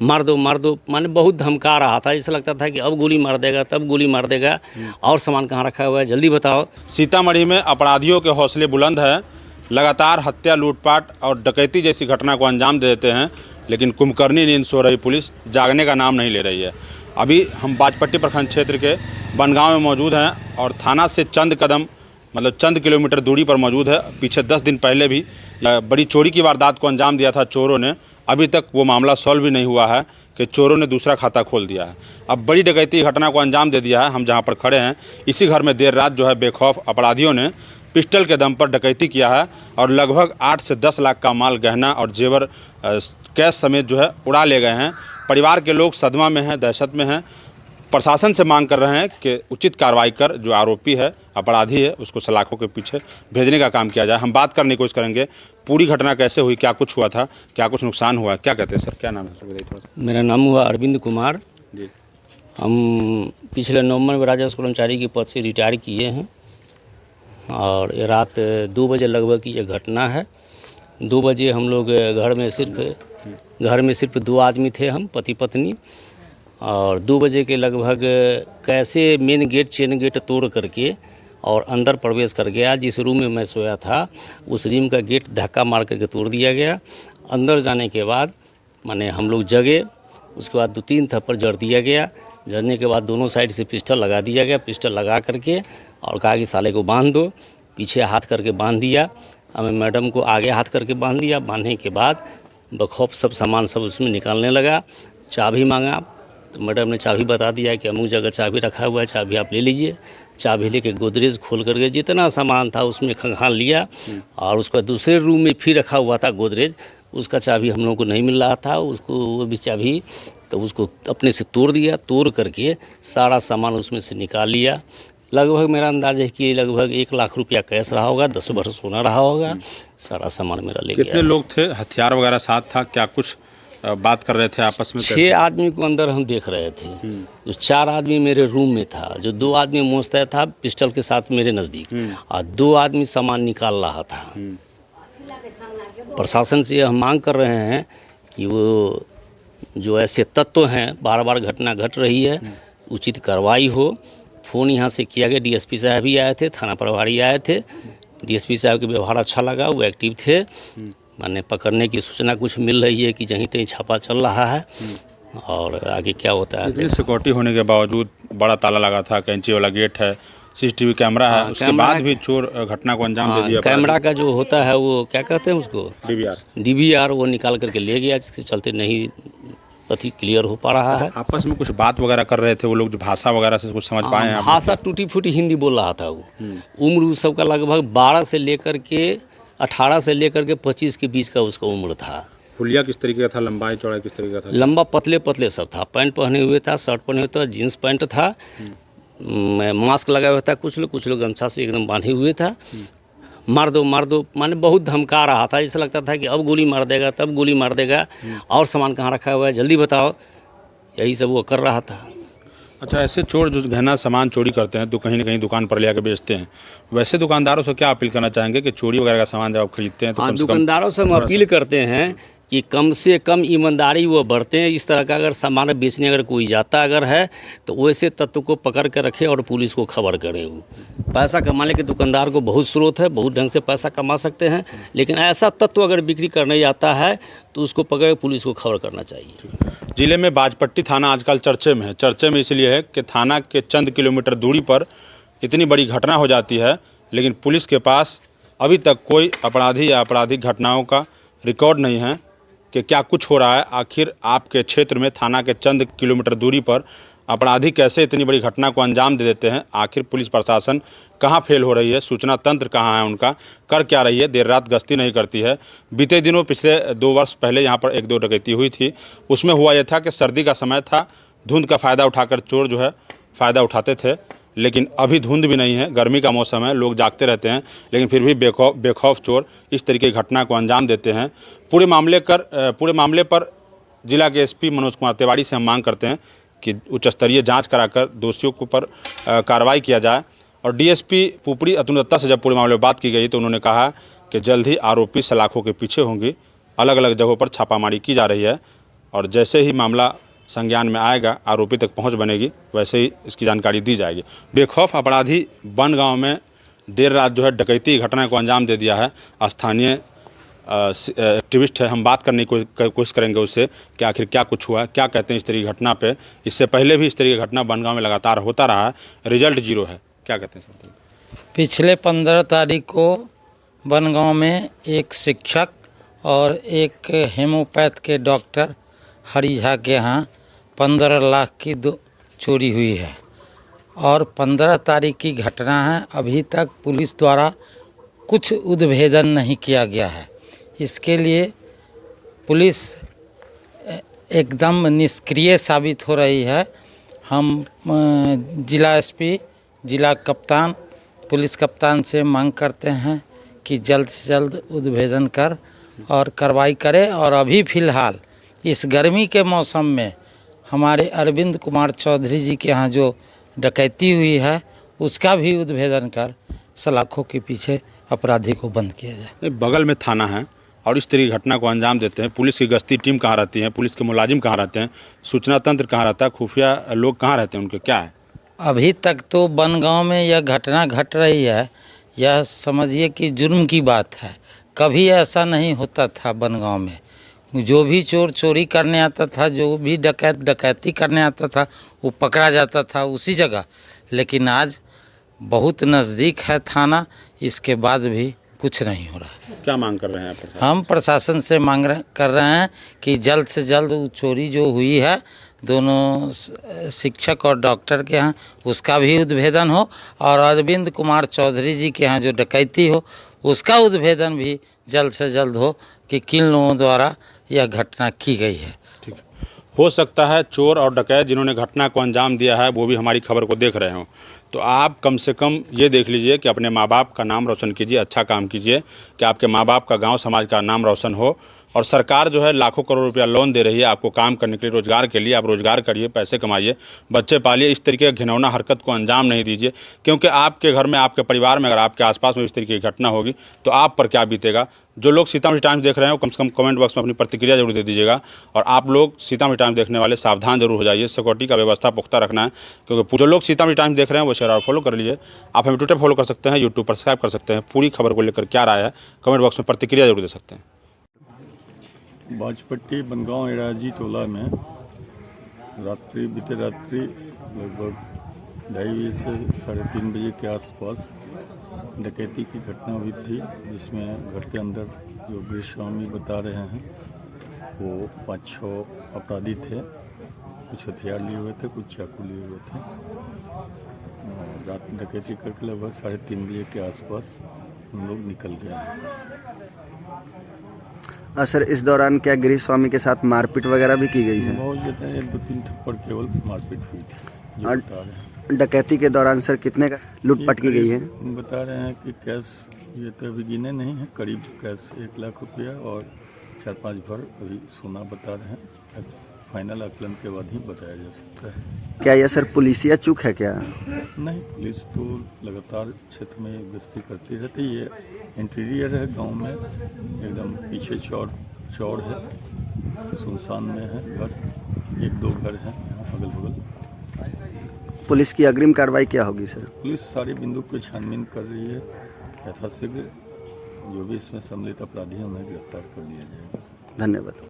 मार दो माने बहुत धमका रहा था। ऐसा लगता था कि अब गोली मार देगा, तब गोली मार देगा। और सामान कहाँ रखा हुआ है जल्दी बताओ। सीतामढ़ी में अपराधियों के हौसले बुलंद हैं। लगातार हत्या, लूटपाट और डकैती जैसी घटना को अंजाम दे देते हैं, लेकिन कुंभकर्णी नींद सो रही पुलिस जागने का नाम नहीं ले रही है। अभी हम बाजपट्टी प्रखंड क्षेत्र के बनगांव में मौजूद हैं और थाना से चंद कदम चंद किलोमीटर दूरी पर मौजूद है। पीछे 10 दिन पहले भी बड़ी चोरी की वारदात को अंजाम दिया था चोरों ने। अभी तक वो मामला सॉल्व भी नहीं हुआ है कि चोरों ने दूसरा खाता खोल दिया है। अब बड़ी डकैती घटना को अंजाम दे दिया है। हम जहां पर खड़े हैं, इसी घर में देर रात जो है बेखौफ अपराधियों ने पिस्टल के दम पर डकैती किया है और लगभग 8 से 10 लाख का माल, गहना और जेवर कैश समेत जो है उड़ा ले गए हैं। परिवार के लोग सदमा में हैं, दहशत में हैं। प्रशासन से मांग कर रहे हैं कि उचित कार्रवाई कर जो आरोपी है, अपराधी है, उसको सलाखों के पीछे भेजने का काम किया जाए। हम बात करने की कोशिश करेंगे पूरी घटना कैसे हुई, क्या कुछ हुआ था, क्या कुछ नुकसान हुआ। क्या कहते हैं सर, क्या नाम है? मेरा नाम हुआ अरविंद कुमार जी। हम पिछले नवंबर में राजस्व कर्मचारी के पद से रिटायर किए हैं और ये रात 2 बजे लगभग की ये घटना है। 2 बजे हम लोग घर में सिर्फ 2 आदमी थे, हम पति पत्नी। और 2 बजे के लगभग कैसे मेन गेट, चेन गेट तोड़ करके और अंदर प्रवेश कर गया। जिस रूम में मैं सोया था उस रूम का गेट धक्का मार करके तोड़ दिया गया। अंदर जाने के बाद माने हम लोग जगे। उसके बाद 2-3 थप्पड़ जड़ दिया गया। जड़ने के बाद दोनों साइड से पिस्टल लगा दिया गया। पिस्टल लगा करके और कहा कि साले को बांध दो। पीछे हाथ करके बांध दिया। हमें मैडम को आगे हाथ करके बांध दिया। बांधने के बाद बखौफ सब सामान सब उसमें निकालने लगा। चाबी मांगा तो मैडम ने चाबी बता दिया कि अमुक जगह चाबी रखा हुआ है, चाबी आप ले लीजिए। चाबी लेके गोदरेज खोल करके जितना सामान था उसमें खंगाल लिया। और उसका दूसरे रूम में फिर रखा हुआ था गोदरेज, उसका चाबी हम लोगों को नहीं मिल रहा था। उसको वो भी चाबी तो उसको अपने से तोड़ दिया। तोड़ करके सारा सामान उसमें से निकाल लिया। लगभग मेरा अंदाज़ है कि लगभग 1 लाख रुपया कैश रहा होगा, 10 भर सोना रहा होगा। सारा सामान मेरा ले गया। कितने लोग थे? हथियार वगैरह साथ था? क्या कुछ बात कर रहे थे आपस में? 6 आदमी को अंदर हम देख रहे थे। जो 4 आदमी मेरे रूम में था, जो 2 आदमी मुस्तैद था पिस्टल के साथ मेरे नज़दीक, और 2 आदमी सामान निकाल रहा था। प्रशासन से हम मांग कर रहे हैं कि वो जो ऐसे तत्व हैं, बार बार घटना घट रही है, उचित कार्रवाई हो। फ़ोन यहाँ से किया गया। डीएसपी साहब भी आए थे, थाना प्रभारी आए थे। डीएसपी साहब के व्यवहार अच्छा लगा, वो एक्टिव थे। माने पकड़ने की सूचना कुछ मिल रही है कि जहीं तहीं छापा चल रहा है और आगे क्या होता है। इतनी सिक्योरिटी होने के बावजूद बड़ा ताला लगा था, कैंची वाला गेट है, सीसीटीवी कैमरा है, उसके बाद भी चोर घटना को अंजाम दे दिया। कैमरा का जो होता है वो क्या कहते हैं उसको, डीवीआर वो निकाल करके ले गया, जिसके चलते नहीं कथी क्लियर हो पा रहा है। आपस में कुछ बात वगैरह कर रहे थे वो लोग, जो भाषा वगैरह से कुछ समझ पाए हैं? भाषा टूटी फूटी हिंदी बोल रहा था वो। उम्र उस सबका लगभग 12 से लेकर के 18 से लेकर के 25 के बीच का उसका उम्र था। हुलिया किस तरीके का था? लंबाई चौड़ाई किस तरीके का था? लंबा पतले पतले सब था। पैंट पहने हुए था, शर्ट पहने हुए था, जीन्स पैंट था, मास्क लगाया हुआ था। कुछ लोग गमछा से एकदम बांधे हुए था। मार दो माने बहुत धमका रहा था। ऐसा लगता था कि अब गोली मार देगा, तब गोली मार देगा। और सामान कहाँ रखा हुआ है जल्दी बताओ। यही सब वो कर रहा था। अच्छा, ऐसे चोर जो गहना सामान चोरी करते हैं तो कहीं ना कहीं दुकान पर ले आकर बेचते हैं, वैसे दुकानदारों से क्या अपील करना चाहेंगे कि चोरी वगैरह का सामान जब आप खरीदते हैं तो कम से कम? दुकानदारों से हम अपील करते हैं कि कम से कम ईमानदारी वो बरतें। इस तरह का अगर सामान बेचने अगर कोई जाता अगर है तो वैसे तत्व को पकड़ कर रखे और पुलिस को खबर करे। वो पैसा कमाने के दुकानदार को बहुत स्रोत है, बहुत ढंग से पैसा कमा सकते हैं, लेकिन ऐसा तत्व अगर बिक्री करने जाता है तो उसको पकड़ पुलिस को खबर करना चाहिए। जिले में बाजपट्टी थाना आजकल चर्चे में है। चर्चे में इसलिए है कि थाना के चंद किलोमीटर दूरी पर इतनी बड़ी घटना हो जाती है, लेकिन पुलिस के पास अभी तक कोई अपराधी या आपराधिक घटनाओं का रिकॉर्ड नहीं है कि क्या कुछ हो रहा है। आखिर आपके क्षेत्र में थाना के चंद किलोमीटर दूरी पर अपराधी कैसे इतनी बड़ी घटना को अंजाम दे देते हैं? आखिर पुलिस प्रशासन कहाँ फेल हो रही है? सूचना तंत्र कहाँ है उनका? कर क्या रही है? देर रात गश्ती नहीं करती है। बीते दिनों पिछले 2 वर्ष पहले यहाँ पर 1-2 डकैती हुई थी। उसमें हुआ यह था कि सर्दी का समय था, धुंध का फ़ायदा उठाकर चोर जो है फ़ायदा उठाते थे। लेकिन अभी धुंध भी नहीं है, गर्मी का मौसम है, लोग जागते रहते हैं, लेकिन फिर भी बेखौफ चोर इस तरीके की घटना को अंजाम देते हैं। पूरे मामले पर जिला के एसपी मनोज कुमार तिवारी से हम मांग करते हैं कि उच्च स्तरीय जांच कराकर दोषियों के ऊपर कार्रवाई किया जाए। और डीएसपी पुपड़ी अतुल दत्ता से जब पूरे मामले में बात की गई तो उन्होंने कहा कि जल्द ही आरोपी सलाखों के पीछे होंगे। अलग अलग जगहों पर छापामारी की जा रही है। और जैसे ही मामला संज्ञान में आएगा, आरोपी तक पहुंच बनेगी, वैसे ही इसकी जानकारी दी जाएगी। बेखौफ अपराधी बनगांव में देर रात जो है डकैती की घटना को अंजाम दे दिया है। स्थानीय एक्टिविस्ट है, हम बात करने की कोशिश करेंगे उससे कि आखिर क्या कुछ हुआ है, क्या कहते हैं इस तरह की घटना पे। इससे पहले भी इस तरह की घटना बनगांव में लगातार होता रहा है, रिजल्ट 0 है। क्या कहते हैं सर? पिछले 15 तारीख को बनगांव में एक शिक्षक और एक हेमोपैथ के डॉक्टर हरिझा के यहाँ 15 लाख की चोरी हुई है और 15 तारीख की घटना है। अभी तक पुलिस द्वारा कुछ उद्भेदन नहीं किया गया है। इसके लिए पुलिस एकदम निष्क्रिय साबित हो रही है। हम जिला एसपी, जिला कप्तान, पुलिस कप्तान से मांग करते हैं कि जल्द से जल्द उद्भेदन कर और कार्रवाई करे। और अभी फ़िलहाल इस गर्मी के मौसम में हमारे अरविंद कुमार चौधरी जी के यहाँ जो डकैती हुई है उसका भी उद्भेदन कर सलाखों के पीछे अपराधी को बंद किया जाए। बगल में थाना है और इस तरह की घटना को अंजाम देते हैं। पुलिस की गश्ती टीम कहाँ रहती है, पुलिस के मुलाजिम कहाँ रहते हैं, सूचना तंत्र कहाँ रहता है, खुफिया लोग कहाँ रहते हैं, उनके क्या है? अभी तक तो बनगांव में यह घटना घट रही है, यह समझिए कि जुर्म की बात है। कभी ऐसा नहीं होता था बनगांव में। जो भी चोर चोरी करने आता था, जो भी डकैत डकैती करने आता था, वो पकड़ा जाता था उसी जगह। लेकिन आज बहुत नज़दीक है थाना, इसके बाद भी कुछ नहीं हो रहा है। क्या मांग कर रहे हैं आप? हम प्रशासन से कर रहे हैं कि जल्द से जल्द वो चोरी जो हुई है दोनों शिक्षक और डॉक्टर के यहाँ, उसका भी उद्भेदन हो और अरविंद कुमार चौधरी जी के यहाँ जो डकैती हो उसका उद्भेदन भी जल्द से जल्द हो कि किन लोगों द्वारा यह घटना की गई है। ठीक है, हो सकता है चोर और डकैत जिन्होंने घटना को अंजाम दिया है वो भी हमारी खबर को देख रहे हों। तो आप कम से कम ये देख लीजिए कि अपने माँ बाप का नाम रोशन कीजिए, अच्छा काम कीजिए कि आपके माँ बाप का, गांव समाज का नाम रोशन हो। और सरकार जो है लाखों करोड़ रुपया लोन दे रही है आपको काम करने के लिए, रोजगार के लिए। आप रोजगार करिए, पैसे कमाइए, बच्चे पालिए। इस तरीके की घिनौना हरकत को अंजाम नहीं दीजिए, क्योंकि आपके घर में, आपके परिवार में, अगर आपके आसपास में इस तरीके की घटना होगी तो आप पर क्या बीतेगा। जो लोग सीतामढ़ी टाइम्स देख रहे हो कम से कम कमेंट बॉक्स में अपनी प्रतिक्रिया जरूर दे दीजिएगा। और आप लोग सीतामढ़ी टाइम्स देखने वाले सावधान जरूर हो जाइए, सिक्योरिटी का व्यवस्था पुख्ता रखना है। क्योंकि जो लोग सीतामढ़ी टाइम्स देख रहे हैं वो शेयर और फॉलो कर लीजिए। आप हमें ट्विटर फॉलो कर सकते हैं, यूट्यूब पर सब्सक्राइब कर सकते हैं। पूरी खबर को लेकर क्या राय है कमेंट बॉक्स में प्रतिक्रिया जरूर दे सकते हैं। बाजपट्टी बनगांव एराजी टोला में बीते रात्रि लगभग 2:30 से 3:30 बजे के आसपास डकैती की घटना हुई थी, जिसमें घर के अंदर जो गृहस्वामी बता रहे हैं वो 5-6 अपराधी थे। कुछ हथियार लिए हुए थे, कुछ चाकू लिए हुए थे। रात में डकैती करके लगभग 3:30 बजे के आसपास हम लोग निकल गए। सर, इस दौरान क्या गृह स्वामी के साथ मारपीट वगैरह भी की गई है? बहुत ज़्यादा 1-2-3 थप्पड़ केवल मारपीट हुई थी जो बता रहे हैं। डकैती के दौरान सर कितने का लूटपाट की गई है? बता रहे हैं कि कैश ये तो अभी गिने नहीं है, करीब कैश 1 लाख रुपया और 4-5 भर अभी सोना बता रहे हैं। फाइनल आकलन के बाद ही बताया जा सकता है। क्या यह सर पुलिसिया चूक है क्या? नहीं, पुलिस तो लगातार क्षेत्र में गश्ती करती रहती है। ये इंटीरियर है गांव में, एकदम पीछे चौड़ है, सुनसान में है घर, 1-2 घर हैं यहाँ अगल बगल। पुलिस की अग्रिम कार्रवाई क्या होगी सर? पुलिस सारे बिंदु को छानबीन कर रही है। यथाशीघ्र जो भी इसमें सम्मिलित अपराधी हैं उन्हें गिरफ्तार कर लिया जाएगा। धन्यवाद।